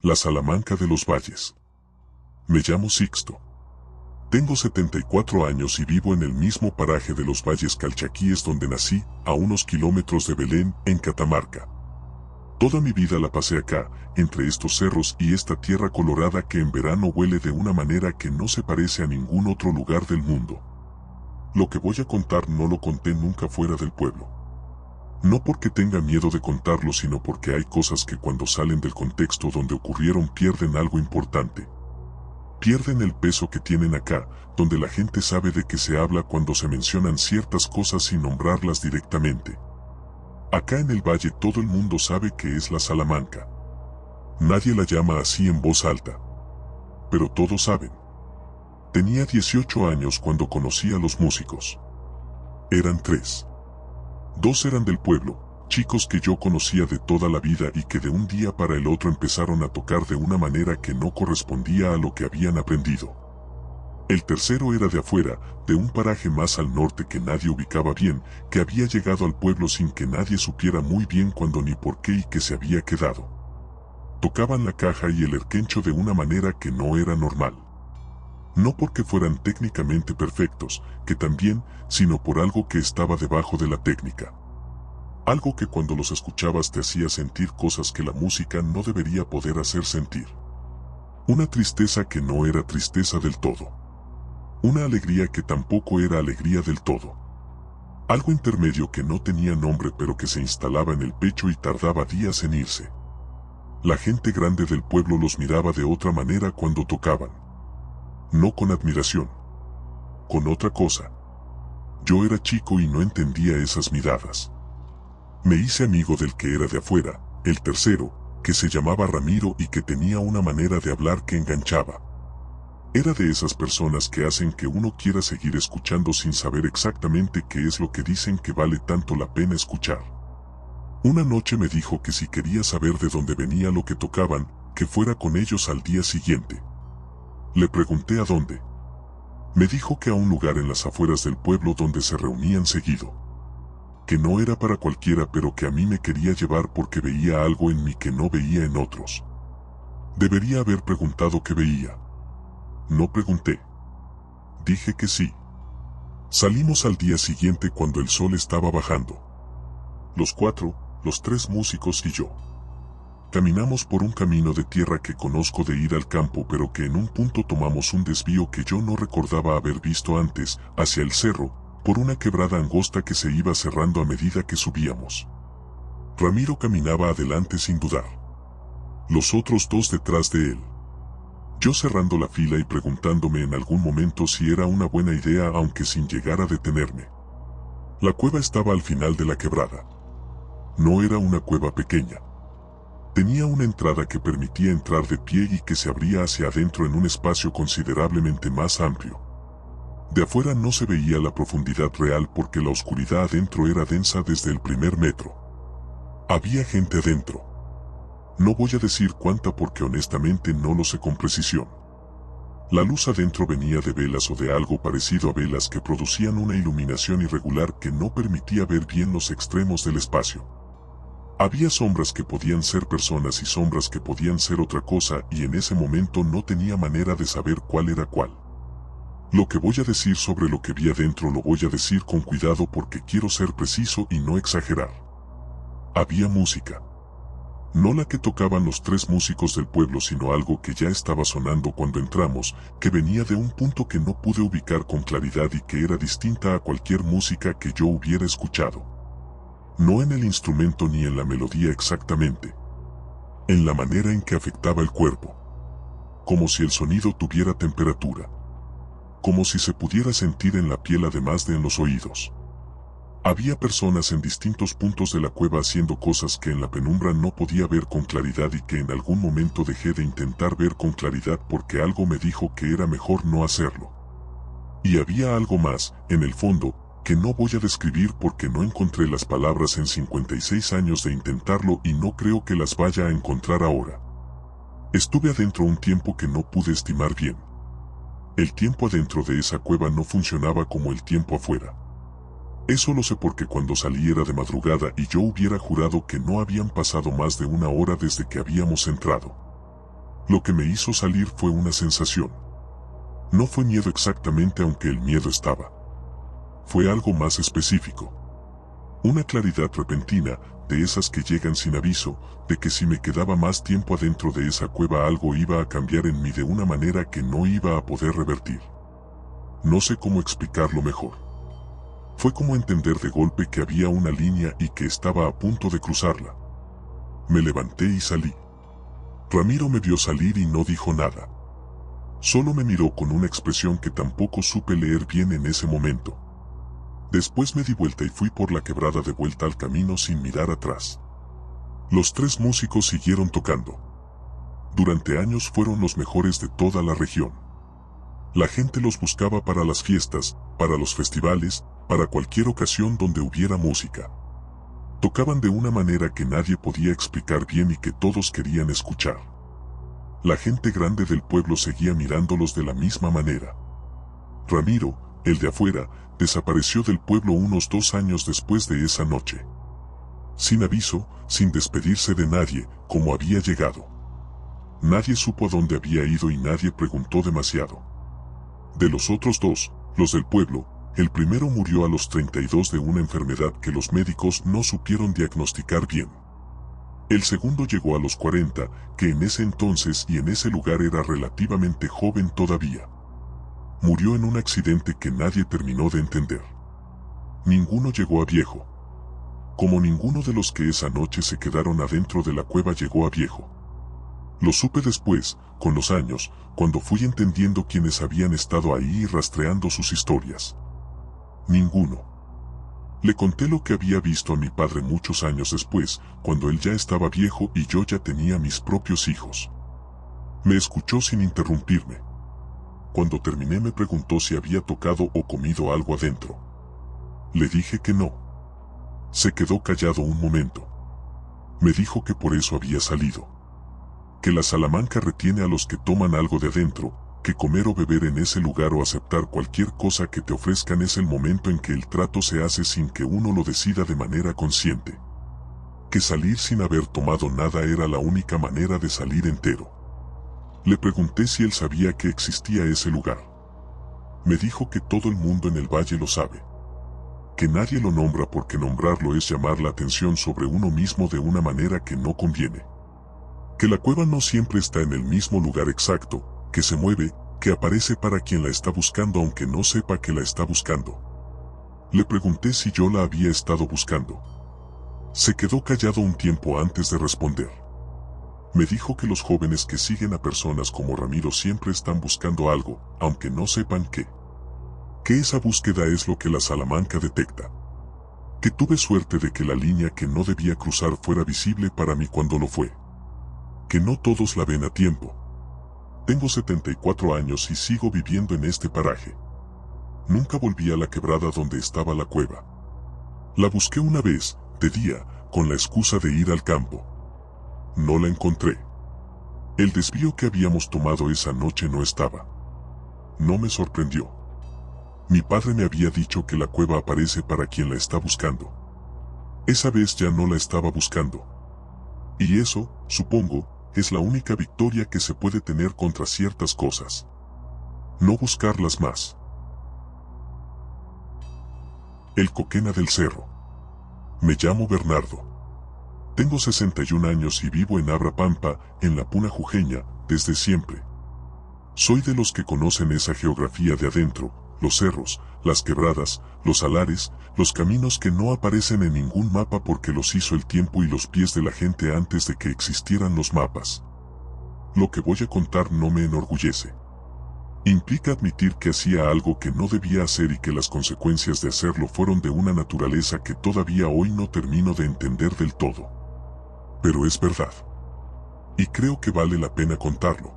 La Salamanca de los Valles. Me llamo Sixto. Tengo 74 años y vivo en el mismo paraje de los Valles Calchaquíes donde nací, a unos kilómetros de Belén, en Catamarca. Toda mi vida la pasé acá, entre estos cerros y esta tierra colorada que en verano huele de una manera que no se parece a ningún otro lugar del mundo. Lo que voy a contar no lo conté nunca fuera del pueblo. No porque tenga miedo de contarlo, sino porque hay cosas que cuando salen del contexto donde ocurrieron pierden algo importante. Pierden el peso que tienen acá, donde la gente sabe de qué se habla cuando se mencionan ciertas cosas sin nombrarlas directamente. Acá en el valle todo el mundo sabe que es la Salamanca. Nadie la llama así en voz alta. Pero todos saben. Tenía 18 años cuando conocí a los músicos. Eran 3. 2 eran del pueblo, chicos que yo conocía de toda la vida y que de un día para el otro empezaron a tocar de una manera que no correspondía a lo que habían aprendido. El tercero era de afuera, de un paraje más al norte que nadie ubicaba bien, que había llegado al pueblo sin que nadie supiera muy bien cuándo ni por qué y que se había quedado. Tocaban la caja y el erquencho de una manera que no era normal. No porque fueran técnicamente perfectos, que también, sino por algo que estaba debajo de la técnica. Algo que cuando los escuchabas te hacía sentir cosas que la música no debería poder hacer sentir. Una tristeza que no era tristeza del todo. Una alegría que tampoco era alegría del todo. Algo intermedio que no tenía nombre pero que se instalaba en el pecho y tardaba días en irse. La gente grande del pueblo los miraba de otra manera cuando tocaban. No con admiración. Con otra cosa. Yo era chico y no entendía esas miradas. Me hice amigo del que era de afuera, el tercero, que se llamaba Ramiro y que tenía una manera de hablar que enganchaba. Era de esas personas que hacen que uno quiera seguir escuchando sin saber exactamente qué es lo que dicen que vale tanto la pena escuchar. Una noche me dijo que si quería saber de dónde venía lo que tocaban, que fuera con ellos al día siguiente. Le pregunté a dónde. Me dijo que a un lugar en las afueras del pueblo donde se reunían seguido. Que no era para cualquiera pero que a mí me quería llevar porque veía algo en mí que no veía en otros. Debería haber preguntado qué veía. No pregunté. Dije que sí. Salimos al día siguiente cuando el sol estaba bajando. Los 4, los 3 músicos y yo. Caminamos por un camino de tierra que conozco de ir al campo pero que en un punto tomamos un desvío que yo no recordaba haber visto antes, hacia el cerro, por una quebrada angosta que se iba cerrando a medida que subíamos. Ramiro caminaba adelante sin dudar. Los otros 2 detrás de él. Yo cerrando la fila y preguntándome en algún momento si era una buena idea aunque sin llegar a detenerme. La cueva estaba al final de la quebrada. No era una cueva pequeña. Tenía una entrada que permitía entrar de pie y que se abría hacia adentro en un espacio considerablemente más amplio. De afuera no se veía la profundidad real porque la oscuridad adentro era densa desde el primer metro. Había gente adentro. No voy a decir cuánta porque honestamente no lo sé con precisión. La luz adentro venía de velas o de algo parecido a velas que producían una iluminación irregular que no permitía ver bien los extremos del espacio. Había sombras que podían ser personas y sombras que podían ser otra cosa y en ese momento no tenía manera de saber cuál era cuál. Lo que voy a decir sobre lo que vi adentro lo voy a decir con cuidado porque quiero ser preciso y no exagerar. Había música. No la que tocaban los 3 músicos del pueblo sino algo que ya estaba sonando cuando entramos, que venía de un punto que no pude ubicar con claridad y que era distinta a cualquier música que yo hubiera escuchado. No en el instrumento ni en la melodía exactamente. En la manera en que afectaba el cuerpo. Como si el sonido tuviera temperatura. Como si se pudiera sentir en la piel además de en los oídos. Había personas en distintos puntos de la cueva haciendo cosas que en la penumbra no podía ver con claridad y que en algún momento dejé de intentar ver con claridad porque algo me dijo que era mejor no hacerlo. Y había algo más, en el fondo, que no voy a describir porque no encontré las palabras en 56 años de intentarlo y no creo que las vaya a encontrar ahora. Estuve adentro un tiempo que no pude estimar bien. El tiempo adentro de esa cueva no funcionaba como el tiempo afuera. Eso lo sé porque cuando salí era de madrugada y yo hubiera jurado que no habían pasado más de 1 hora desde que habíamos entrado. Lo que me hizo salir fue una sensación. No fue miedo exactamente, aunque el miedo estaba. Fue algo más específico. Una claridad repentina, de esas que llegan sin aviso, de que si me quedaba más tiempo adentro de esa cueva algo iba a cambiar en mí de una manera que no iba a poder revertir. No sé cómo explicarlo mejor. Fue como entender de golpe que había una línea y que estaba a punto de cruzarla. Me levanté y salí. Ramiro me vio salir y no dijo nada. Solo me miró con una expresión que tampoco supe leer bien en ese momento. Después me di vuelta y fui por la quebrada de vuelta al camino sin mirar atrás. Los 3 músicos siguieron tocando. Durante años fueron los mejores de toda la región. La gente los buscaba para las fiestas, para los festivales, para cualquier ocasión donde hubiera música. Tocaban de una manera que nadie podía explicar bien y que todos querían escuchar. La gente grande del pueblo seguía mirándolos de la misma manera. Ramiro, el de afuera, desapareció del pueblo unos 2 años después de esa noche. Sin aviso, sin despedirse de nadie, como había llegado. Nadie supo a dónde había ido y nadie preguntó demasiado. De los otros 2, los del pueblo, el primero murió a los 32 de una enfermedad que los médicos no supieron diagnosticar bien. El segundo llegó a los 40, que en ese entonces y en ese lugar era relativamente joven todavía. Murió en un accidente que nadie terminó de entender. Ninguno llegó a viejo. Como ninguno de los que esa noche se quedaron adentro de la cueva llegó a viejo. Lo supe después, con los años, cuando fui entendiendo quiénes habían estado ahí y rastreando sus historias. Ninguno. Le conté lo que había visto a mi padre muchos años después, cuando él ya estaba viejo y yo ya tenía mis propios hijos. Me escuchó sin interrumpirme. Cuando terminé me preguntó si había tocado o comido algo adentro. Le dije que no. Se quedó callado un momento. Me dijo que por eso había salido. Que la Salamanca retiene a los que toman algo de adentro, que comer o beber en ese lugar o aceptar cualquier cosa que te ofrezcan es el momento en que el trato se hace sin que uno lo decida de manera consciente. Que salir sin haber tomado nada era la única manera de salir entero. Le pregunté si él sabía que existía ese lugar. Me dijo que todo el mundo en el valle lo sabe. Que nadie lo nombra porque nombrarlo es llamar la atención sobre uno mismo de una manera que no conviene. Que la cueva no siempre está en el mismo lugar exacto, que se mueve, que aparece para quien la está buscando aunque no sepa que la está buscando. Le pregunté si yo la había estado buscando. Se quedó callado un tiempo antes de responder. Me dijo que los jóvenes que siguen a personas como Ramiro siempre están buscando algo, aunque no sepan qué. Que esa búsqueda es lo que la Salamanca detecta. Que tuve suerte de que la línea que no debía cruzar fuera visible para mí cuando lo fue. Que no todos la ven a tiempo. Tengo 74 años y sigo viviendo en este paraje. Nunca volví a la quebrada donde estaba la cueva. La busqué una vez, de día, con la excusa de ir al campo. No la encontré. El desvío que habíamos tomado esa noche no estaba. No me sorprendió. Mi padre me había dicho que la cueva aparece para quien la está buscando. Esa vez ya no la estaba buscando. Y eso, supongo, es la única victoria que se puede tener contra ciertas cosas. No buscarlas más. El Coquena del Cerro. Me llamo Bernardo. Tengo 61 años y vivo en Abra Pampa, en la Puna Jujeña, desde siempre. Soy de los que conocen esa geografía de adentro, los cerros, las quebradas, los salares, los caminos que no aparecen en ningún mapa porque los hizo el tiempo y los pies de la gente antes de que existieran los mapas. Lo que voy a contar no me enorgullece. Implica admitir que hacía algo que no debía hacer y que las consecuencias de hacerlo fueron de una naturaleza que todavía hoy no termino de entender del todo. Pero es verdad. Y creo que vale la pena contarlo.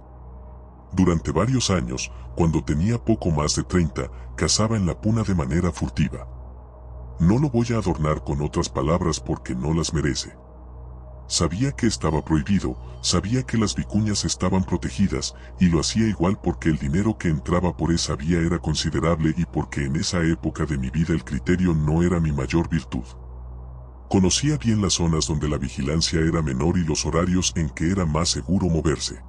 Durante varios años, cuando tenía poco más de 30, cazaba en la Puna de manera furtiva. No lo voy a adornar con otras palabras porque no las merece. Sabía que estaba prohibido, sabía que las vicuñas estaban protegidas, y lo hacía igual porque el dinero que entraba por esa vía era considerable y porque en esa época de mi vida el criterio no era mi mayor virtud. Conocía bien las zonas donde la vigilancia era menor y los horarios en que era más seguro moverse.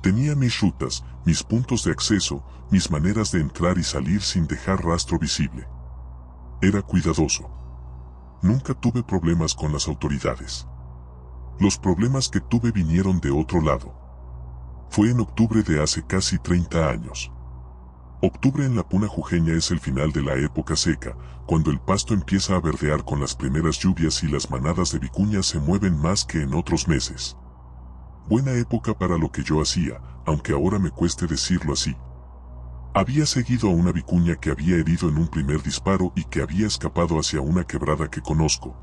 Tenía mis rutas, mis puntos de acceso, mis maneras de entrar y salir sin dejar rastro visible. Era cuidadoso. Nunca tuve problemas con las autoridades. Los problemas que tuve vinieron de otro lado. Fue en octubre de hace casi 30 años. Octubre en la Puna Jujeña es el final de la época seca, cuando el pasto empieza a verdear con las primeras lluvias y las manadas de vicuñas se mueven más que en otros meses. Buena época para lo que yo hacía, aunque ahora me cueste decirlo así. Había seguido a una vicuña que había herido en un primer disparo y que había escapado hacia una quebrada que conozco.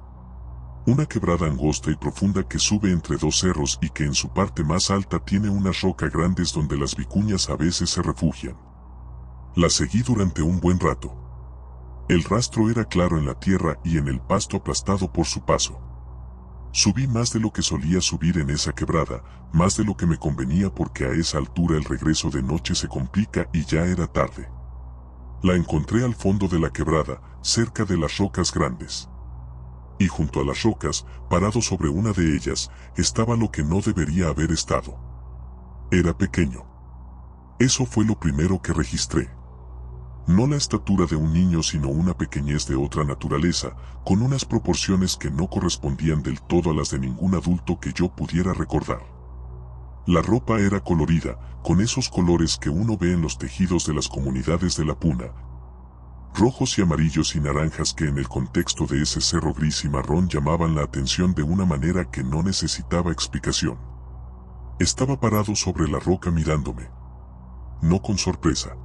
Una quebrada angosta y profunda que sube entre dos cerros y que en su parte más alta tiene unas rocas grandes donde las vicuñas a veces se refugian. La seguí durante un buen rato. El rastro era claro en la tierra y en el pasto aplastado por su paso. Subí más de lo que solía subir en esa quebrada, más de lo que me convenía porque a esa altura el regreso de noche se complica y ya era tarde. La encontré al fondo de la quebrada, cerca de las rocas grandes. Y junto a las rocas, parado sobre una de ellas, estaba lo que no debería haber estado. Era pequeño. Eso fue lo primero que registré. No la estatura de un niño sino una pequeñez de otra naturaleza, con unas proporciones que no correspondían del todo a las de ningún adulto que yo pudiera recordar. La ropa era colorida, con esos colores que uno ve en los tejidos de las comunidades de la Puna, rojos y amarillos y naranjas que en el contexto de ese cerro gris y marrón llamaban la atención de una manera que no necesitaba explicación. Estaba parado sobre la roca mirándome. No con sorpresa.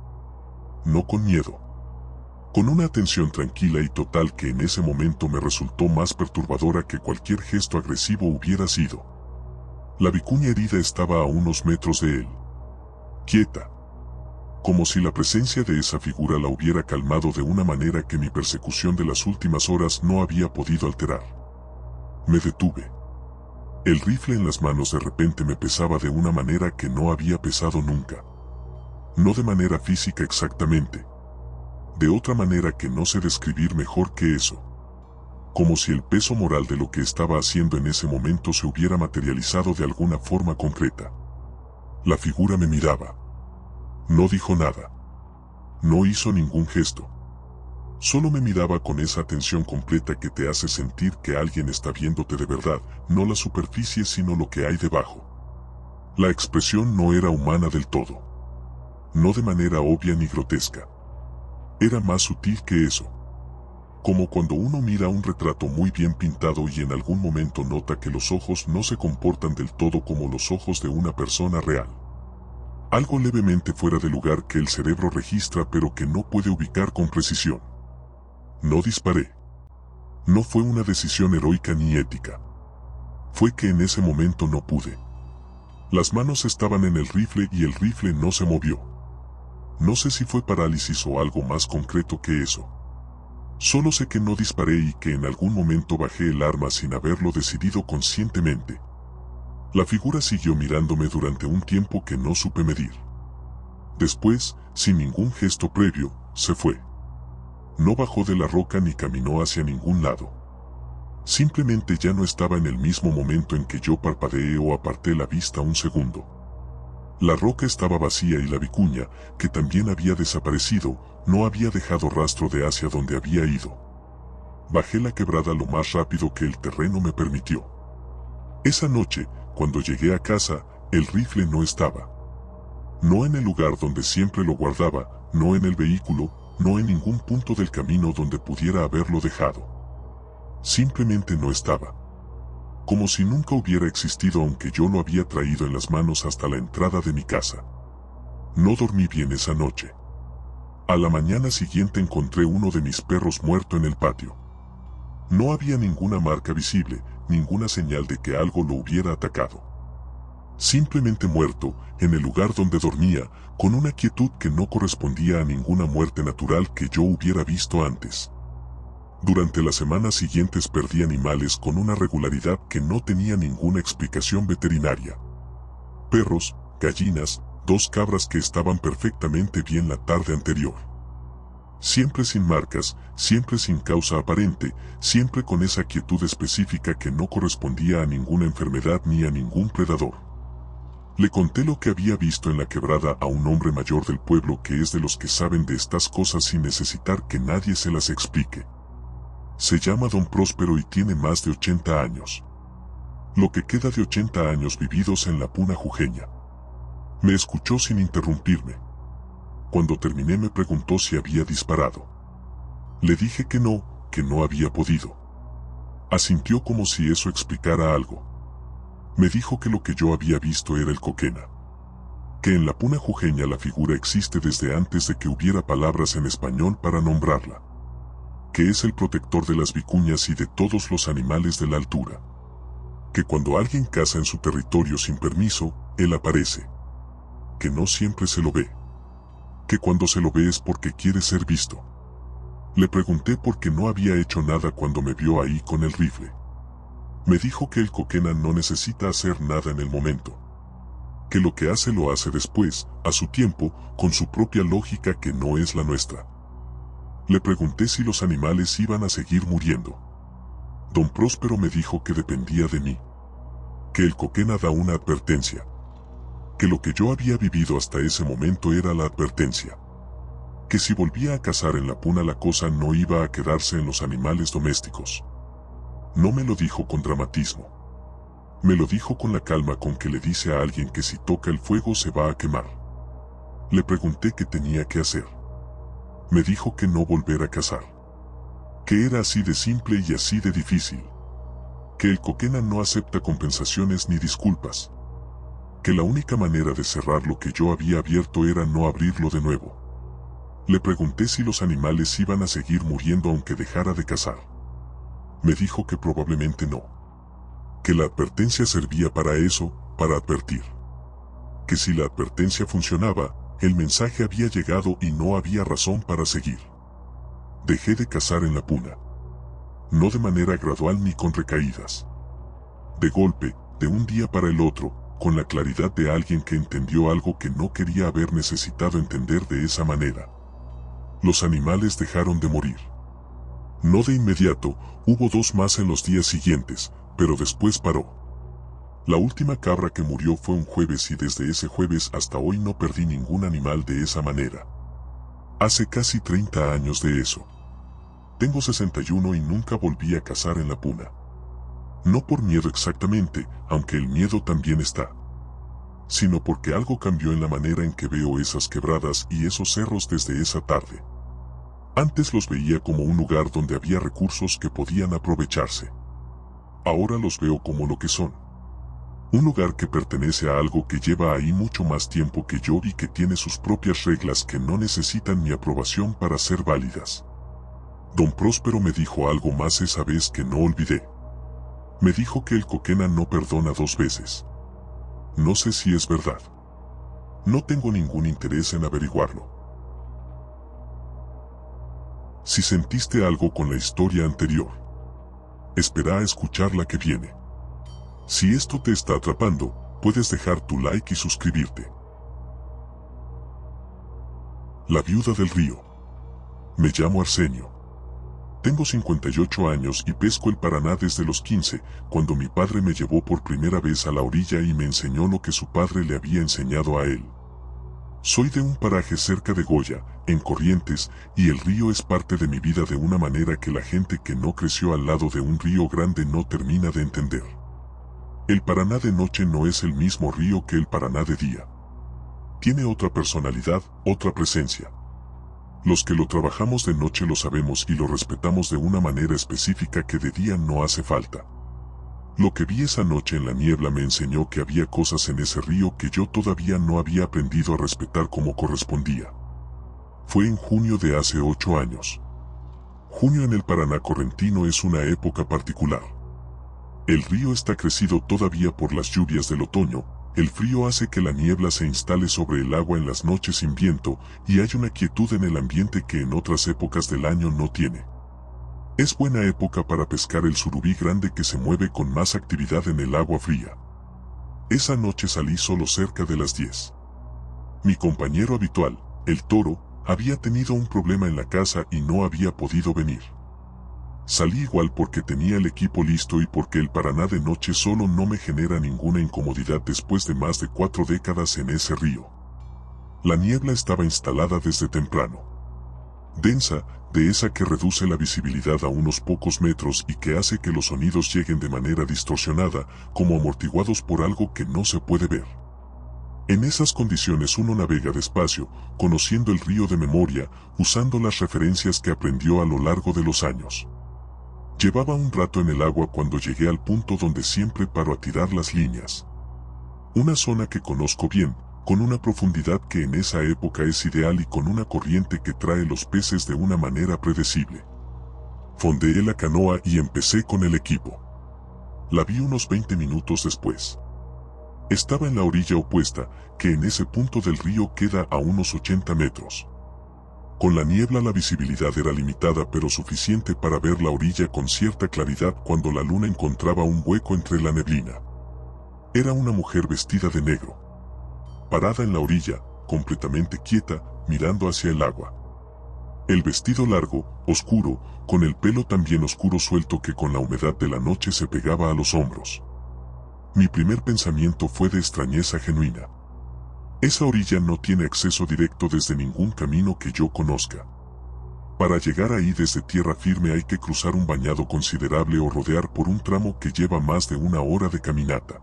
No con miedo. Con una atención tranquila y total que en ese momento me resultó más perturbadora que cualquier gesto agresivo hubiera sido. La vicuña herida estaba a unos metros de él. Quieta. Como si la presencia de esa figura la hubiera calmado de una manera que mi persecución de las últimas horas no había podido alterar. Me detuve. El rifle en las manos de repente me pesaba de una manera que no había pesado nunca. No de manera física exactamente. De otra manera que no sé describir mejor que eso. Como si el peso moral de lo que estaba haciendo en ese momento se hubiera materializado de alguna forma concreta. La figura me miraba. No dijo nada. No hizo ningún gesto. Solo me miraba con esa atención completa que te hace sentir que alguien está viéndote de verdad, no la superficie sino lo que hay debajo. La expresión no era humana del todo. No de manera obvia ni grotesca. Era más sutil que eso. Como cuando uno mira un retrato muy bien pintado y en algún momento nota que los ojos no se comportan del todo como los ojos de una persona real. Algo levemente fuera de lugar que el cerebro registra pero que no puede ubicar con precisión. No disparé. No fue una decisión heroica ni ética. Fue que en ese momento no pude. Las manos estaban en el rifle y el rifle no se movió. No sé si fue parálisis o algo más concreto que eso. Solo sé que no disparé y que en algún momento bajé el arma sin haberlo decidido conscientemente. La figura siguió mirándome durante un tiempo que no supe medir. Después, sin ningún gesto previo, se fue. No bajó de la roca ni caminó hacia ningún lado. Simplemente ya no estaba en el mismo momento en que yo parpadeé o aparté la vista un segundo. La roca estaba vacía y la vicuña, que también había desaparecido, no había dejado rastro de hacia donde había ido. Bajé la quebrada lo más rápido que el terreno me permitió. Esa noche, cuando llegué a casa, el rifle no estaba. No en el lugar donde siempre lo guardaba, no en el vehículo, no en ningún punto del camino donde pudiera haberlo dejado. Simplemente no estaba. Como si nunca hubiera existido aunque yo lo había traído en las manos hasta la entrada de mi casa. No dormí bien esa noche. A la mañana siguiente encontré uno de mis perros muerto en el patio. No había ninguna marca visible, ninguna señal de que algo lo hubiera atacado. Simplemente muerto, en el lugar donde dormía, con una quietud que no correspondía a ninguna muerte natural que yo hubiera visto antes. Durante las semanas siguientes perdí animales con una regularidad que no tenía ninguna explicación veterinaria. Perros, gallinas, 2 cabras que estaban perfectamente bien la tarde anterior. Siempre sin marcas, siempre sin causa aparente, siempre con esa quietud específica que no correspondía a ninguna enfermedad ni a ningún predador. Le conté lo que había visto en la quebrada a un hombre mayor del pueblo que es de los que saben de estas cosas sin necesitar que nadie se las explique. Se llama Don Próspero y tiene más de 80 años. Lo que queda de 80 años vividos en la puna jujeña. Me escuchó sin interrumpirme. Cuando terminé me preguntó si había disparado. Le dije que no había podido. Asintió como si eso explicara algo. Me dijo que lo que yo había visto era el coquena. Que en la puna jujeña la figura existe desde antes de que hubiera palabras en español para nombrarla. Que es el protector de las vicuñas y de todos los animales de la altura. Que cuando alguien caza en su territorio sin permiso, él aparece. Que no siempre se lo ve. Que cuando se lo ve es porque quiere ser visto. Le pregunté por qué no había hecho nada cuando me vio ahí con el rifle. Me dijo que el coquena no necesita hacer nada en el momento. Que lo que hace lo hace después, a su tiempo, con su propia lógica que no es la nuestra. Le pregunté si los animales iban a seguir muriendo. Don Próspero me dijo que dependía de mí. Que el coquena da una advertencia. Que lo que yo había vivido hasta ese momento era la advertencia. Que si volvía a cazar en la puna la cosa no iba a quedarse en los animales domésticos. No me lo dijo con dramatismo. Me lo dijo con la calma con que le dice a alguien que si toca el fuego se va a quemar. Le pregunté qué tenía que hacer. Me dijo que no volver a cazar. Que era así de simple y así de difícil. Que el coquena no acepta compensaciones ni disculpas. Que la única manera de cerrar lo que yo había abierto era no abrirlo de nuevo. Le pregunté si los animales iban a seguir muriendo aunque dejara de cazar. Me dijo que probablemente no. Que la advertencia servía para eso, para advertir. Que si la advertencia funcionaba, el mensaje había llegado y no había razón para seguir. Dejé de cazar en la puna. No de manera gradual ni con recaídas. De golpe, de un día para el otro, con la claridad de alguien que entendió algo que no quería haber necesitado entender de esa manera. Los animales dejaron de morir. No de inmediato, hubo 2 más en los días siguientes, pero después paró. La última cabra que murió fue un jueves y desde ese jueves hasta hoy no perdí ningún animal de esa manera. Hace casi 30 años de eso. Tengo 61 y nunca volví a cazar en la puna. No por miedo exactamente, aunque el miedo también está. Sino porque algo cambió en la manera en que veo esas quebradas y esos cerros desde esa tarde. Antes los veía como un lugar donde había recursos que podían aprovecharse. Ahora los veo como lo que son. Un lugar que pertenece a algo que lleva ahí mucho más tiempo que yo y que tiene sus propias reglas que no necesitan mi aprobación para ser válidas. Don Próspero me dijo algo más esa vez que no olvidé. Me dijo que el coquena no perdona 2 veces. No sé si es verdad. No tengo ningún interés en averiguarlo. Si sentiste algo con la historia anterior, espera a escuchar la que viene. Si esto te está atrapando, puedes dejar tu like y suscribirte. La viuda del río. Me llamo Arsenio. Tengo 58 años y pesco el Paraná desde los 15, cuando mi padre me llevó por primera vez a la orilla y me enseñó lo que su padre le había enseñado a él. Soy de un paraje cerca de Goya, en Corrientes, y el río es parte de mi vida de una manera que la gente que no creció al lado de un río grande no termina de entender. El Paraná de noche no es el mismo río que el Paraná de día. Tiene otra personalidad, otra presencia. Los que lo trabajamos de noche lo sabemos y lo respetamos de una manera específica que de día no hace falta. Lo que vi esa noche en la niebla me enseñó que había cosas en ese río que yo todavía no había aprendido a respetar como correspondía. Fue en junio de hace 8 años. Junio en el Paraná correntino es una época particular. El río está crecido todavía por las lluvias del otoño, el frío hace que la niebla se instale sobre el agua en las noches sin viento y hay una quietud en el ambiente que en otras épocas del año no tiene. Es buena época para pescar el surubí grande que se mueve con más actividad en el agua fría. Esa noche salí solo cerca de las 10. Mi compañero habitual, el toro, había tenido un problema en la casa y no había podido venir. Salí igual porque tenía el equipo listo y porque el Paraná de noche solo no me genera ninguna incomodidad después de más de 4 décadas en ese río. La niebla estaba instalada desde temprano. Densa, de esa que reduce la visibilidad a unos pocos metros y que hace que los sonidos lleguen de manera distorsionada, como amortiguados por algo que no se puede ver. En esas condiciones uno navega despacio, conociendo el río de memoria, usando las referencias que aprendió a lo largo de los años. Llevaba un rato en el agua cuando llegué al punto donde siempre paro a tirar las líneas. Una zona que conozco bien, con una profundidad que en esa época es ideal y con una corriente que trae los peces de una manera predecible. Fondeé la canoa y empecé con el equipo. La vi unos 20 minutos después. Estaba en la orilla opuesta, que en ese punto del río queda a unos 80 metros. Con la niebla la visibilidad era limitada pero suficiente para ver la orilla con cierta claridad cuando la luna encontraba un hueco entre la neblina. Era una mujer vestida de negro. Parada en la orilla, completamente quieta, mirando hacia el agua. El vestido largo, oscuro, con el pelo también oscuro suelto que con la humedad de la noche se pegaba a los hombros. Mi primer pensamiento fue de extrañeza genuina. Esa orilla no tiene acceso directo desde ningún camino que yo conozca. Para llegar ahí desde tierra firme hay que cruzar un bañado considerable o rodear por un tramo que lleva más de 1 hora de caminata.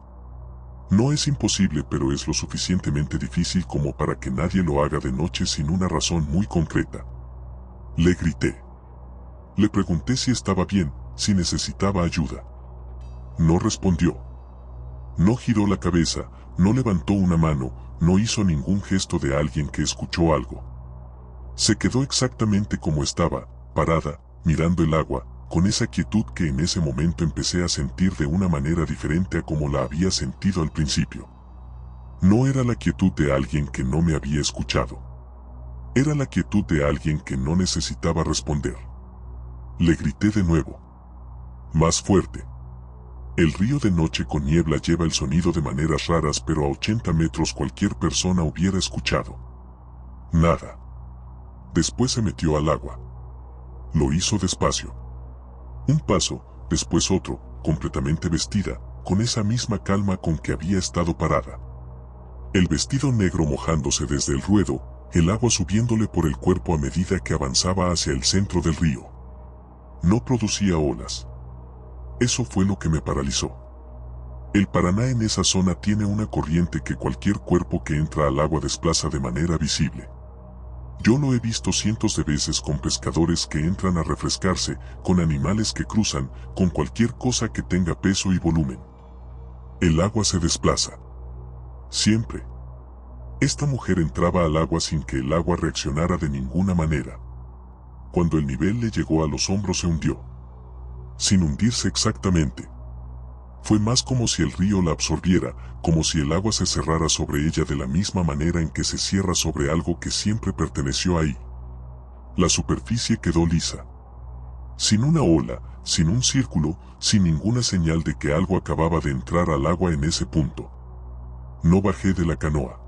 No es imposible, pero es lo suficientemente difícil como para que nadie lo haga de noche sin una razón muy concreta. Le grité. Le pregunté si estaba bien, si necesitaba ayuda. No respondió. No giró la cabeza, no levantó una mano, no hizo ningún gesto de alguien que escuchó algo. Se quedó exactamente como estaba, parada, mirando el agua, con esa quietud que en ese momento empecé a sentir de una manera diferente a como la había sentido al principio. No era la quietud de alguien que no me había escuchado. Era la quietud de alguien que no necesitaba responder. Le grité de nuevo. Más fuerte. El río de noche con niebla lleva el sonido de maneras raras, pero a 80 metros cualquier persona hubiera escuchado. Nada. Después se metió al agua. Lo hizo despacio. Un paso, después otro, completamente vestida, con esa misma calma con que había estado parada. El vestido negro mojándose desde el ruedo, el agua subiéndole por el cuerpo a medida que avanzaba hacia el centro del río. No producía olas. Eso fue lo que me paralizó. El Paraná en esa zona tiene una corriente que cualquier cuerpo que entra al agua desplaza de manera visible. Yo lo he visto cientos de veces con pescadores que entran a refrescarse, con animales que cruzan, con cualquier cosa que tenga peso y volumen. El agua se desplaza. Siempre. Esta mujer entraba al agua sin que el agua reaccionara de ninguna manera. Cuando el nivel le llegó a los hombros se hundió. Sin hundirse exactamente. Fue más como si el río la absorbiera, como si el agua se cerrara sobre ella de la misma manera en que se cierra sobre algo que siempre perteneció ahí. La superficie quedó lisa. Sin una ola, sin un círculo, sin ninguna señal de que algo acababa de entrar al agua en ese punto. No bajé de la canoa.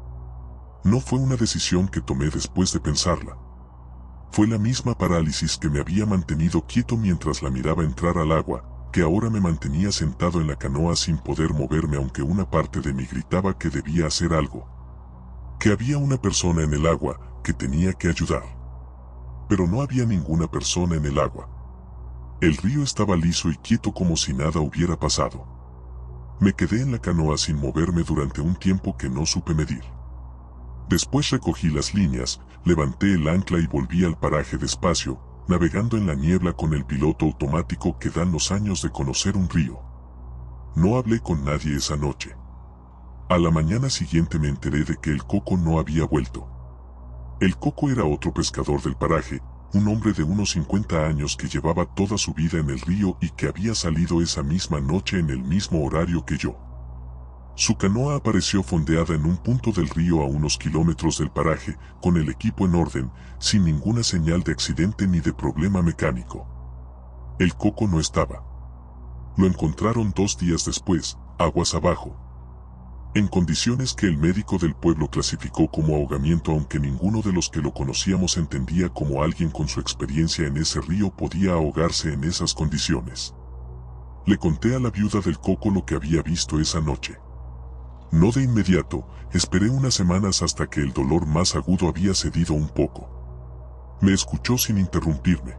No fue una decisión que tomé después de pensarla. Fue la misma parálisis que me había mantenido quieto mientras la miraba entrar al agua, que ahora me mantenía sentado en la canoa sin poder moverme, aunque una parte de mí gritaba que debía hacer algo. Que había una persona en el agua, que tenía que ayudar. Pero no había ninguna persona en el agua. El río estaba liso y quieto como si nada hubiera pasado. Me quedé en la canoa sin moverme durante un tiempo que no supe medir. Después recogí las líneas, levanté el ancla y volví al paraje despacio, navegando en la niebla con el piloto automático que dan los años de conocer un río. No hablé con nadie esa noche. A la mañana siguiente me enteré de que el Coco no había vuelto. El Coco era otro pescador del paraje, un hombre de unos 50 años que llevaba toda su vida en el río y que había salido esa misma noche en el mismo horario que yo. Su canoa apareció fondeada en un punto del río a unos kilómetros del paraje, con el equipo en orden, sin ninguna señal de accidente ni de problema mecánico. El Coco no estaba. Lo encontraron 2 días después, aguas abajo. en condiciones que el médico del pueblo clasificó como ahogamiento, aunque ninguno de los que lo conocíamos entendía cómo alguien con su experiencia en ese río podía ahogarse en esas condiciones. Le conté a la viuda del Coco lo que había visto esa noche. No de inmediato, esperé unas semanas hasta que el dolor más agudo había cedido un poco. Me escuchó sin interrumpirme.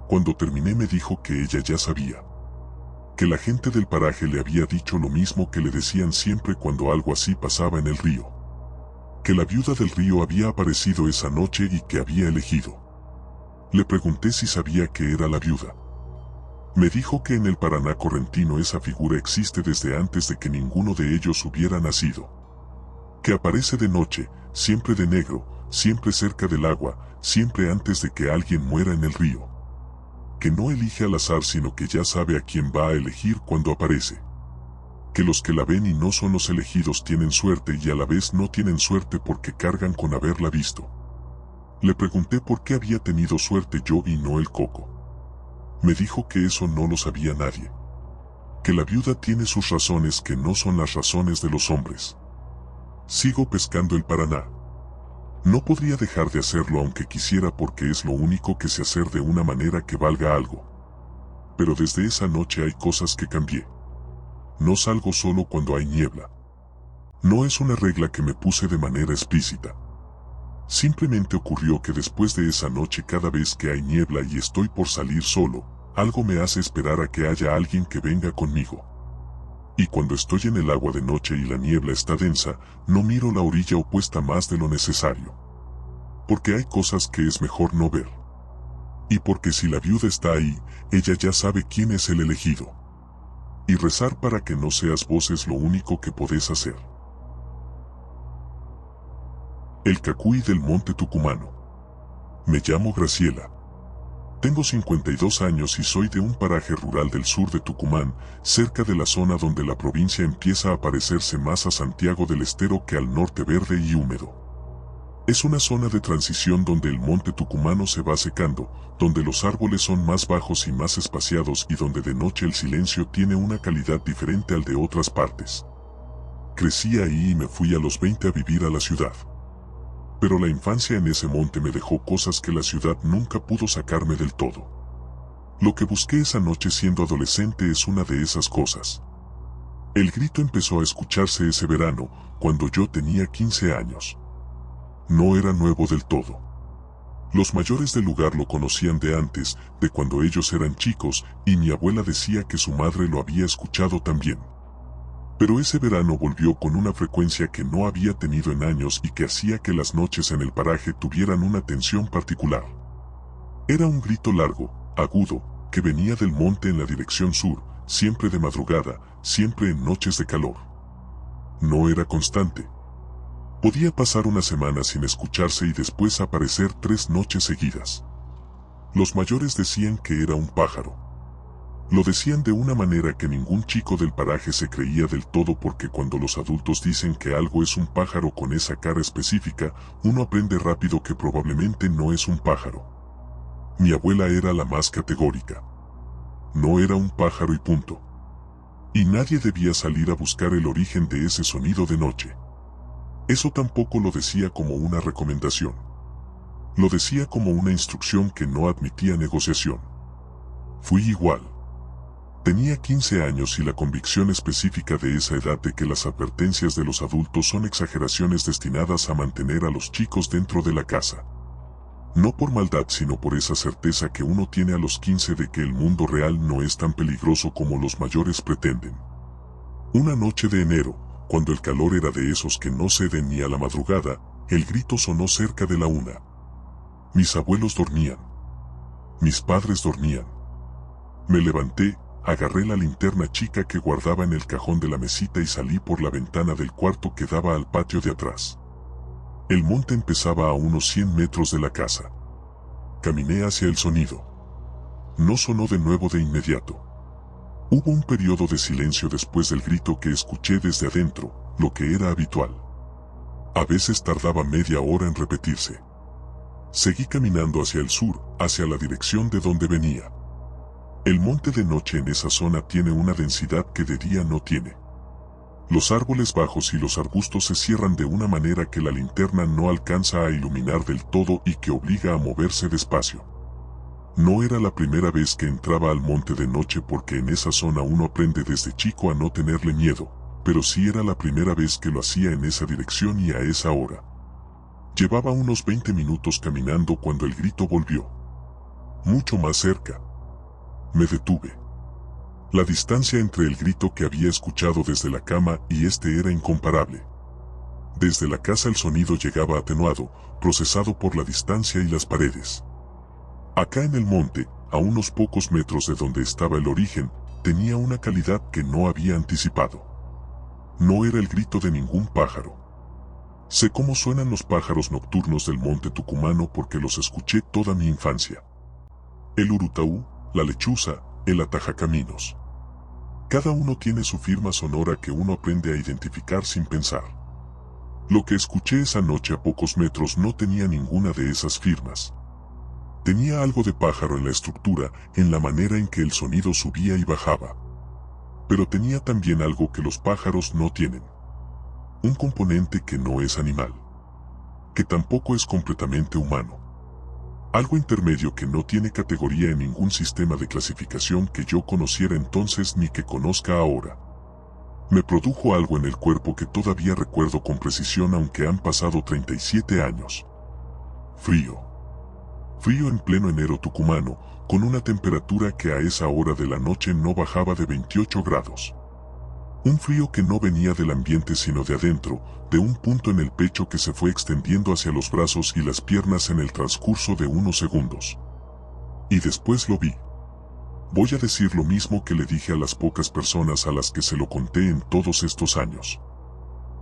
Cuando terminé me dijo que ella ya sabía. Que la gente del paraje le había dicho lo mismo que le decían siempre cuando algo así pasaba en el río. Que la viuda del río había aparecido esa noche y que había elegido. Le pregunté si sabía que era la viuda. Me dijo que en el Paraná correntino esa figura existe desde antes de que ninguno de ellos hubiera nacido. Que aparece de noche, siempre de negro, siempre cerca del agua, siempre antes de que alguien muera en el río. Que no elige al azar sino que ya sabe a quién va a elegir cuando aparece. Que los que la ven y no son los elegidos tienen suerte y a la vez no tienen suerte porque cargan con haberla visto. Le pregunté por qué había tenido suerte yo y no el Coco. Me dijo que eso no lo sabía nadie. Que la viuda tiene sus razones que no son las razones de los hombres. Sigo pescando el Paraná. No podría dejar de hacerlo aunque quisiera porque es lo único que sé hacer de una manera que valga algo. Pero desde esa noche hay cosas que cambié. No salgo solo cuando hay niebla. No es una regla que me puse de manera explícita. Simplemente ocurrió que después de esa noche cada vez que hay niebla y estoy por salir solo, algo me hace esperar a que haya alguien que venga conmigo. Y cuando estoy en el agua de noche y la niebla está densa, no miro la orilla opuesta más de lo necesario. Porque hay cosas que es mejor no ver. Y porque si la viuda está ahí, ella ya sabe quién es el elegido. Y rezar para que no seas vos es lo único que podés hacer. El Cacuy del Monte Tucumano. Me llamo Graciela. Tengo 52 años y soy de un paraje rural del sur de Tucumán, cerca de la zona donde la provincia empieza a parecerse más a Santiago del Estero que al norte verde y húmedo. Es una zona de transición donde el monte tucumano se va secando, donde los árboles son más bajos y más espaciados y donde de noche el silencio tiene una calidad diferente al de otras partes. Crecí ahí y me fui a los 20 a vivir a la ciudad. Pero la infancia en ese monte me dejó cosas que la ciudad nunca pudo sacarme del todo. Lo que busqué esa noche siendo adolescente es una de esas cosas. El grito empezó a escucharse ese verano, cuando yo tenía 15 años. No era nuevo del todo. Los mayores del lugar lo conocían de antes, de cuando ellos eran chicos, y mi abuela decía que su madre lo había escuchado también. Pero ese verano volvió con una frecuencia que no había tenido en años y que hacía que las noches en el paraje tuvieran una tensión particular. Era un grito largo, agudo, que venía del monte en la dirección sur, siempre de madrugada, siempre en noches de calor. No era constante. Podía pasar una semana sin escucharse y después aparecer 3 noches seguidas. Los mayores decían que era un pájaro. Lo decían de una manera que ningún chico del paraje se creía del todo porque cuando los adultos dicen que algo es un pájaro con esa cara específica, uno aprende rápido que probablemente no es un pájaro. Mi abuela era la más categórica. No era un pájaro y punto. Y nadie debía salir a buscar el origen de ese sonido de noche. Eso tampoco lo decía como una recomendación. Lo decía como una instrucción que no admitía negociación. Fui igual. Tenía 15 años y la convicción específica de esa edad de que las advertencias de los adultos son exageraciones destinadas a mantener a los chicos dentro de la casa. No por maldad sino por esa certeza que uno tiene a los 15 de que el mundo real no es tan peligroso como los mayores pretenden. Una noche de enero, cuando el calor era de esos que no ceden ni a la madrugada, el grito sonó cerca de la 1. Mis abuelos dormían. Mis padres dormían. Me levanté, agarré la linterna chica que guardaba en el cajón de la mesita y salí por la ventana del cuarto que daba al patio de atrás. El monte empezaba a unos 100 metros de la casa. Caminé hacia el sonido. No sonó de nuevo de inmediato. Hubo un periodo de silencio después del grito que escuché desde adentro, lo que era habitual. A veces tardaba media hora en repetirse. Seguí caminando hacia el sur, hacia la dirección de donde venía. El monte de noche en esa zona tiene una densidad que de día no tiene. Los árboles bajos y los arbustos se cierran de una manera que la linterna no alcanza a iluminar del todo y que obliga a moverse despacio. No era la primera vez que entraba al monte de noche porque en esa zona uno aprende desde chico a no tenerle miedo, pero sí era la primera vez que lo hacía en esa dirección y a esa hora. Llevaba unos 20 minutos caminando cuando el grito volvió. Mucho más cerca. Me detuve. La distancia entre el grito que había escuchado desde la cama y este era incomparable. Desde la casa el sonido llegaba atenuado, procesado por la distancia y las paredes. Acá en el monte, a unos pocos metros de donde estaba el origen, tenía una calidad que no había anticipado. No era el grito de ningún pájaro. Sé cómo suenan los pájaros nocturnos del monte tucumano porque los escuché toda mi infancia. El urutaú, la lechuza, el atajacaminos. Cada uno tiene su firma sonora que uno aprende a identificar sin pensar. Lo que escuché esa noche a pocos metros no tenía ninguna de esas firmas. Tenía algo de pájaro en la estructura, en la manera en que el sonido subía y bajaba. Pero tenía también algo que los pájaros no tienen. Un componente que no es animal. Que tampoco es completamente humano. Algo intermedio que no tiene categoría en ningún sistema de clasificación que yo conociera entonces ni que conozca ahora. Me produjo algo en el cuerpo que todavía recuerdo con precisión aunque han pasado 37 años. Frío. Frío en pleno enero tucumano, con una temperatura que a esa hora de la noche no bajaba de 28 grados. Un frío que no venía del ambiente sino de adentro, de un punto en el pecho que se fue extendiendo hacia los brazos y las piernas en el transcurso de unos segundos. Y después lo vi. Voy a decir lo mismo que le dije a las pocas personas a las que se lo conté en todos estos años.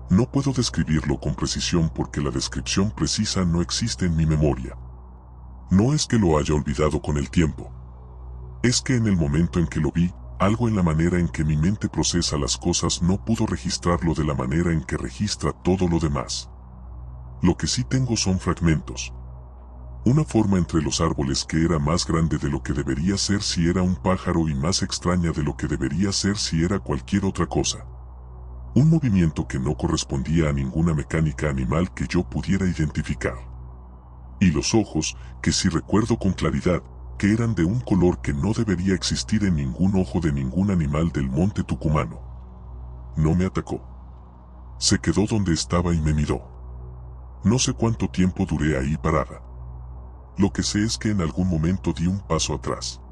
No puedo describirlo con precisión porque la descripción precisa no existe en mi memoria. No es que lo haya olvidado con el tiempo. Es que en el momento en que lo vi, algo en la manera en que mi mente procesa las cosas no pudo registrarlo de la manera en que registra todo lo demás. Lo que sí tengo son fragmentos. Una forma entre los árboles que era más grande de lo que debería ser si era un pájaro y más extraña de lo que debería ser si era cualquier otra cosa. Un movimiento que no correspondía a ninguna mecánica animal que yo pudiera identificar. Y los ojos, que sí recuerdo con claridad, que eran de un color que no debería existir en ningún ojo de ningún animal del monte tucumano. No me atacó. Se quedó donde estaba y me miró. No sé cuánto tiempo duré ahí parada. Lo que sé es que en algún momento di un paso atrás.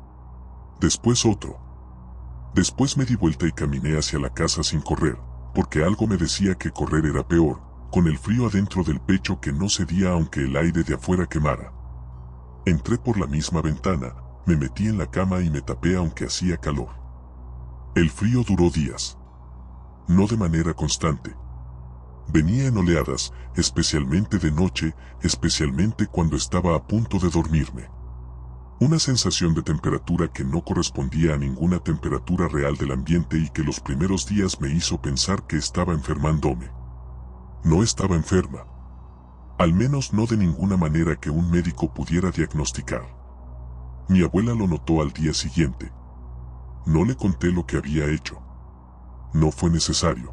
Después otro. Después me di vuelta y caminé hacia la casa sin correr, porque algo me decía que correr era peor, con el frío adentro del pecho que no cedía aunque el aire de afuera quemara. Entré por la misma ventana, me metí en la cama y me tapé aunque hacía calor. El frío duró días. No de manera constante. Venía en oleadas, especialmente de noche, especialmente cuando estaba a punto de dormirme. Una sensación de temperatura que no correspondía a ninguna temperatura real del ambiente y que los primeros días me hizo pensar que estaba enfermándome. No estaba enferma. Al menos no de ninguna manera que un médico pudiera diagnosticar. Mi abuela lo notó al día siguiente. No le conté lo que había hecho. No fue necesario.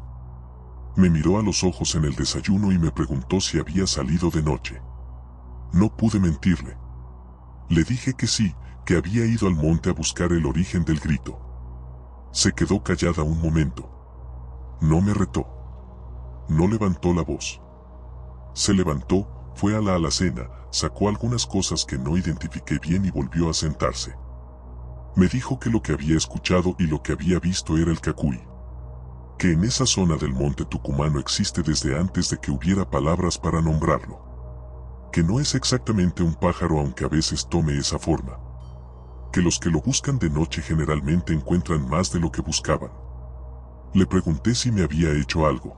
Me miró a los ojos en el desayuno y me preguntó si había salido de noche. No pude mentirle. Le dije que sí, que había ido al monte a buscar el origen del grito. Se quedó callada un momento. No me retó. No levantó la voz. Se levantó, fue a la alacena, sacó algunas cosas que no identifiqué bien y volvió a sentarse. Me dijo que lo que había escuchado y lo que había visto era el cacuy. Que en esa zona del monte tucumano existe desde antes de que hubiera palabras para nombrarlo. Que no es exactamente un pájaro aunque a veces tome esa forma. Que los que lo buscan de noche generalmente encuentran más de lo que buscaban. Le pregunté si me había hecho algo.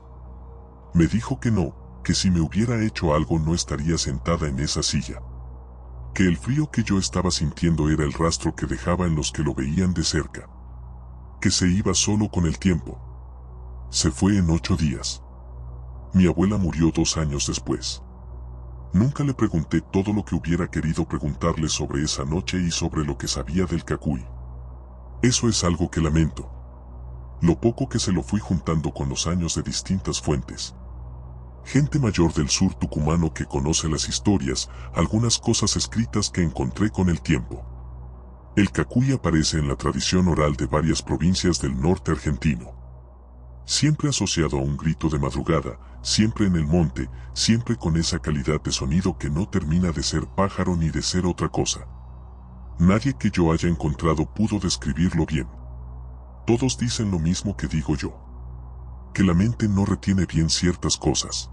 Me dijo que no, que si me hubiera hecho algo no estaría sentada en esa silla. Que el frío que yo estaba sintiendo era el rastro que dejaba en los que lo veían de cerca. Que se iba solo con el tiempo. Se fue en 8 días. Mi abuela murió 2 años después. Nunca le pregunté todo lo que hubiera querido preguntarle sobre esa noche y sobre lo que sabía del cacuy. Eso es algo que lamento. Lo poco que se lo fui juntando con los años de distintas fuentes. Gente mayor del sur tucumano que conoce las historias, algunas cosas escritas que encontré con el tiempo. El cacuy aparece en la tradición oral de varias provincias del norte argentino. Siempre asociado a un grito de madrugada, siempre en el monte, siempre con esa calidad de sonido que no termina de ser pájaro ni de ser otra cosa. Nadie que yo haya encontrado pudo describirlo bien. Todos dicen lo mismo que digo yo. Que la mente no retiene bien ciertas cosas.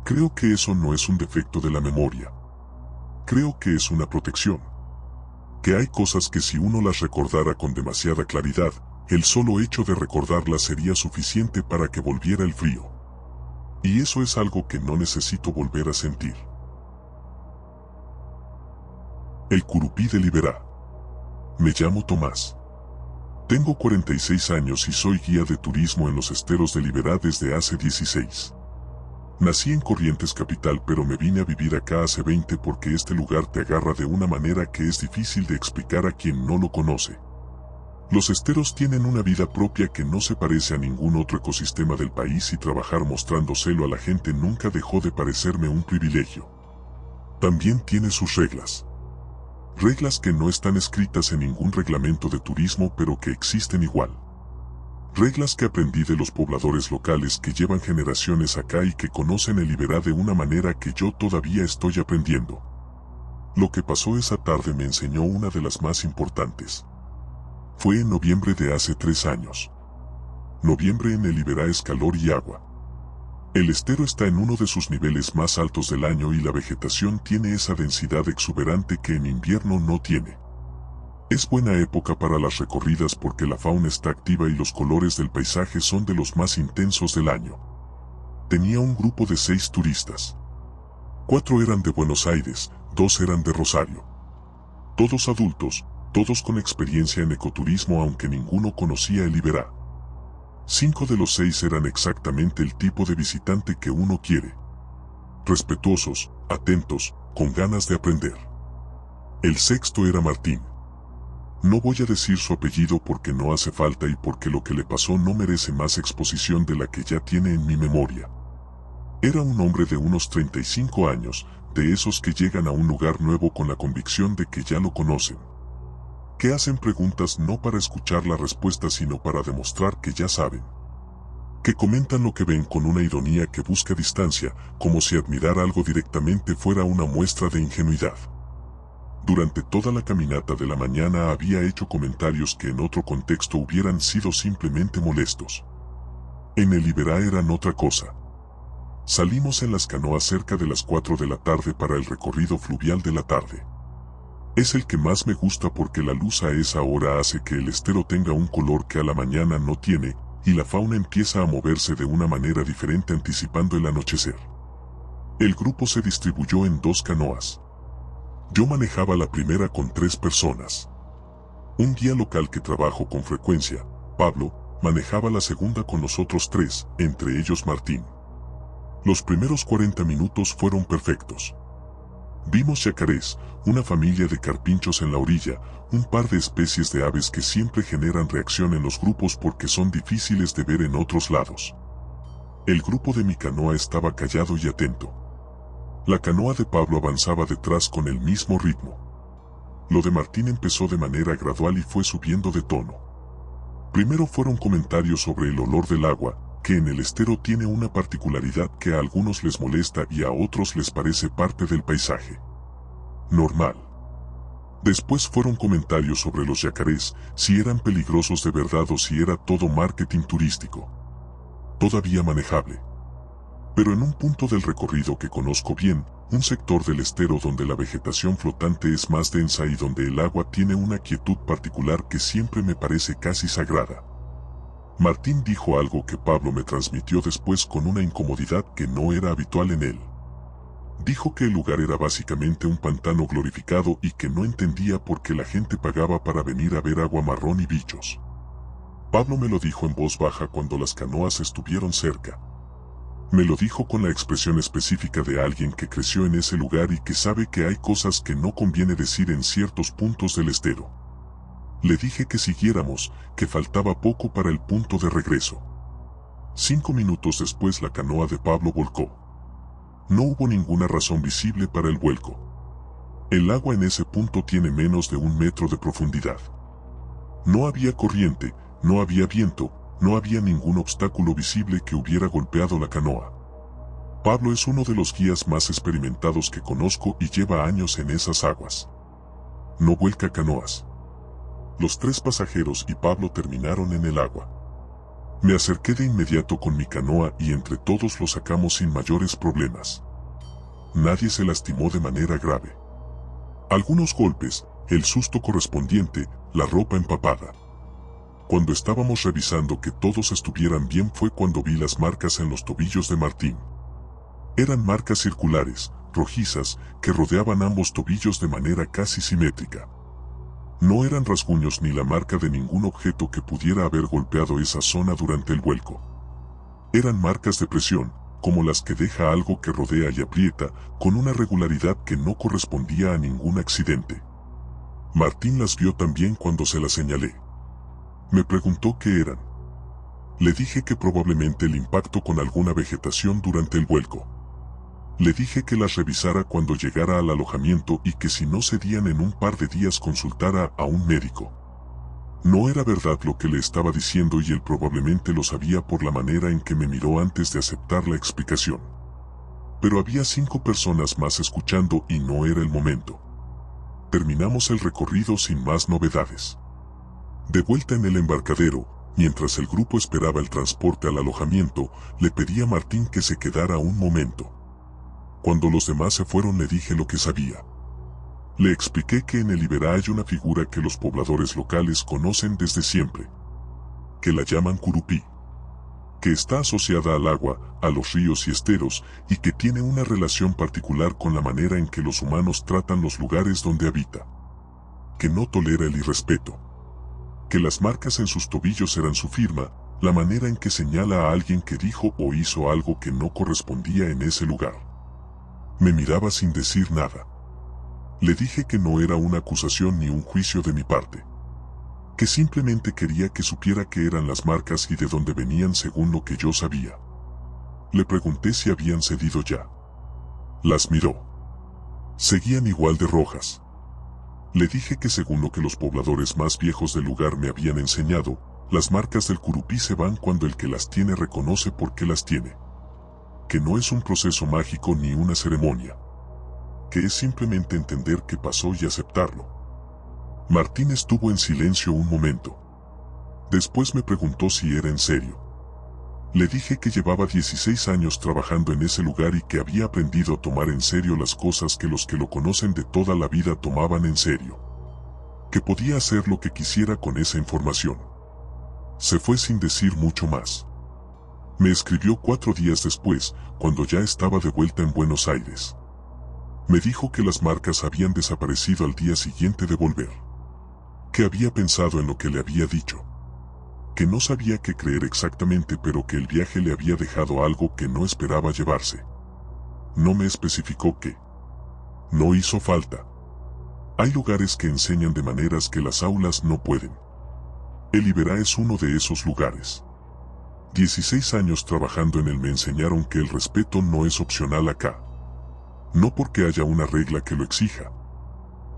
Creo que eso no es un defecto de la memoria. Creo que es una protección. Que hay cosas que si uno las recordara con demasiada claridad, el solo hecho de recordarlas sería suficiente para que volviera el frío. Y eso es algo que no necesito volver a sentir. El Curupí de Liberá. Me llamo Tomás. Tengo 46 años y soy guía de turismo en los esteros de Liberá desde hace 16. Nací en Corrientes capital, pero me vine a vivir acá hace 20 porque este lugar te agarra de una manera que es difícil de explicar a quien no lo conoce. Los esteros tienen una vida propia que no se parece a ningún otro ecosistema del país y trabajar mostrándoselo a la gente nunca dejó de parecerme un privilegio. También tiene sus reglas. Reglas que no están escritas en ningún reglamento de turismo pero que existen igual. Reglas que aprendí de los pobladores locales que llevan generaciones acá y que conocen el Liberá de una manera que yo todavía estoy aprendiendo. Lo que pasó esa tarde me enseñó una de las más importantes. Fue en noviembre de hace 3 años. Noviembre en el Liberá es calor y agua. El estero está en uno de sus niveles más altos del año y la vegetación tiene esa densidad exuberante que en invierno no tiene. Es buena época para las recorridas porque la fauna está activa y los colores del paisaje son de los más intensos del año. Tenía un grupo de 6 turistas. 4 eran de Buenos Aires, 2 eran de Rosario. Todos adultos, todos con experiencia en ecoturismo aunque ninguno conocía el Liberá. 5 de los 6 eran exactamente el tipo de visitante que uno quiere. Respetuosos, atentos, con ganas de aprender. El sexto era Martín. No voy a decir su apellido porque no hace falta y porque lo que le pasó no merece más exposición de la que ya tiene en mi memoria. Era un hombre de unos 35 años, de esos que llegan a un lugar nuevo con la convicción de que ya lo conocen. Que hacen preguntas no para escuchar la respuesta sino para demostrar que ya saben. Que comentan lo que ven con una ironía que busca distancia, como si admirar algo directamente fuera una muestra de ingenuidad. Durante toda la caminata de la mañana había hecho comentarios que en otro contexto hubieran sido simplemente molestos. En el Liberá eran otra cosa. Salimos en las canoas cerca de las 4 de la tarde para el recorrido fluvial de la tarde. Es el que más me gusta porque la luz a esa hora hace que el estero tenga un color que a la mañana no tiene, y la fauna empieza a moverse de una manera diferente anticipando el anochecer. El grupo se distribuyó en 2 canoas. Yo manejaba la primera con 3 personas. Un guía local que trabajo con frecuencia, Pablo, manejaba la segunda con los otros 3, entre ellos Martín. Los primeros 40 minutos fueron perfectos. Vimos yacarés, una familia de carpinchos en la orilla, un par de especies de aves que siempre generan reacción en los grupos porque son difíciles de ver en otros lados. El grupo de mi canoa estaba callado y atento. La canoa de Pablo avanzaba detrás con el mismo ritmo. Lo de Martín empezó de manera gradual y fue subiendo de tono. Primero fueron comentarios sobre el olor del agua, que en el estero tiene una particularidad que a algunos les molesta y a otros les parece parte del paisaje. Normal. Después fueron comentarios sobre los yacarés, si eran peligrosos de verdad o si era todo marketing turístico. Todavía manejable. Pero en un punto del recorrido que conozco bien, un sector del estero donde la vegetación flotante es más densa y donde el agua tiene una quietud particular que siempre me parece casi sagrada. Martín dijo algo que Pablo me transmitió después con una incomodidad que no era habitual en él. Dijo que el lugar era básicamente un pantano glorificado y que no entendía por qué la gente pagaba para venir a ver agua marrón y bichos. Pablo me lo dijo en voz baja cuando las canoas estuvieron cerca. Me lo dijo con la expresión específica de alguien que creció en ese lugar y que sabe que hay cosas que no conviene decir en ciertos puntos del estero. Le dije que siguiéramos, que faltaba poco para el punto de regreso. 5 minutos después la canoa de Pablo volcó. No hubo ninguna razón visible para el vuelco. El agua en ese punto tiene menos de 1 metro de profundidad. No había corriente, no había viento, no había ningún obstáculo visible que hubiera golpeado la canoa. Pablo es uno de los guías más experimentados que conozco y lleva años en esas aguas. No vuelca canoas. Los 3 pasajeros y Pablo terminaron en el agua. Me acerqué de inmediato con mi canoa y entre todos lo sacamos sin mayores problemas. Nadie se lastimó de manera grave. Algunos golpes, el susto correspondiente, la ropa empapada. Cuando estábamos revisando que todos estuvieran bien fue cuando vi las marcas en los tobillos de Martín. Eran marcas circulares, rojizas, que rodeaban ambos tobillos de manera casi simétrica. No eran rasguños ni la marca de ningún objeto que pudiera haber golpeado esa zona durante el vuelco. Eran marcas de presión, como las que deja algo que rodea y aprieta, con una regularidad que no correspondía a ningún accidente. Martín las vio también cuando se las señalé. Me preguntó qué eran. Le dije que probablemente el impacto con alguna vegetación durante el vuelco. Le dije que las revisara cuando llegara al alojamiento y que si no cedían en un par de días consultara a un médico. No era verdad lo que le estaba diciendo y él probablemente lo sabía por la manera en que me miró antes de aceptar la explicación. Pero había 5 personas más escuchando y no era el momento. Terminamos el recorrido sin más novedades. De vuelta en el embarcadero, mientras el grupo esperaba el transporte al alojamiento, le pedí a Martín que se quedara un momento. Cuando los demás se fueron le dije lo que sabía. Le expliqué que en el Iberá hay una figura que los pobladores locales conocen desde siempre, que la llaman curupí, que está asociada al agua, a los ríos y esteros, y que tiene una relación particular con la manera en que los humanos tratan los lugares donde habita, que no tolera el irrespeto, que las marcas en sus tobillos eran su firma, la manera en que señala a alguien que dijo o hizo algo que no correspondía en ese lugar. Me miraba sin decir nada. Le dije que no era una acusación ni un juicio de mi parte, que simplemente quería que supiera qué eran las marcas y de dónde venían según lo que yo sabía. Le pregunté si habían cedido ya. Las miró. Seguían igual de rojas. Le dije que según lo que los pobladores más viejos del lugar me habían enseñado, las marcas del curupí se van cuando el que las tiene reconoce por qué las tiene. Que no es un proceso mágico ni una ceremonia. Que es simplemente entender qué pasó y aceptarlo. Martín estuvo en silencio un momento. Después me preguntó si era en serio. Le dije que llevaba 16 años trabajando en ese lugar y que había aprendido a tomar en serio las cosas que los que lo conocen de toda la vida tomaban en serio. Que podía hacer lo que quisiera con esa información. Se fue sin decir mucho más. Me escribió 4 días después, cuando ya estaba de vuelta en Buenos Aires. Me dijo que las marcas habían desaparecido al día siguiente de volver. Que había pensado en lo que le había dicho. Que no sabía qué creer exactamente, pero que el viaje le había dejado algo que no esperaba llevarse. No me especificó qué. No hizo falta. Hay lugares que enseñan de maneras que las aulas no pueden. El Iberá es uno de esos lugares. 16 años trabajando en él me enseñaron que el respeto no es opcional acá. No porque haya una regla que lo exija,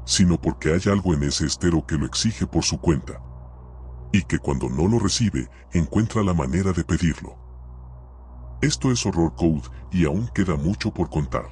sino porque hay algo en ese estero que lo exige por su cuenta. Y que cuando no lo recibe, encuentra la manera de pedirlo. Esto es Horror Code y aún queda mucho por contar.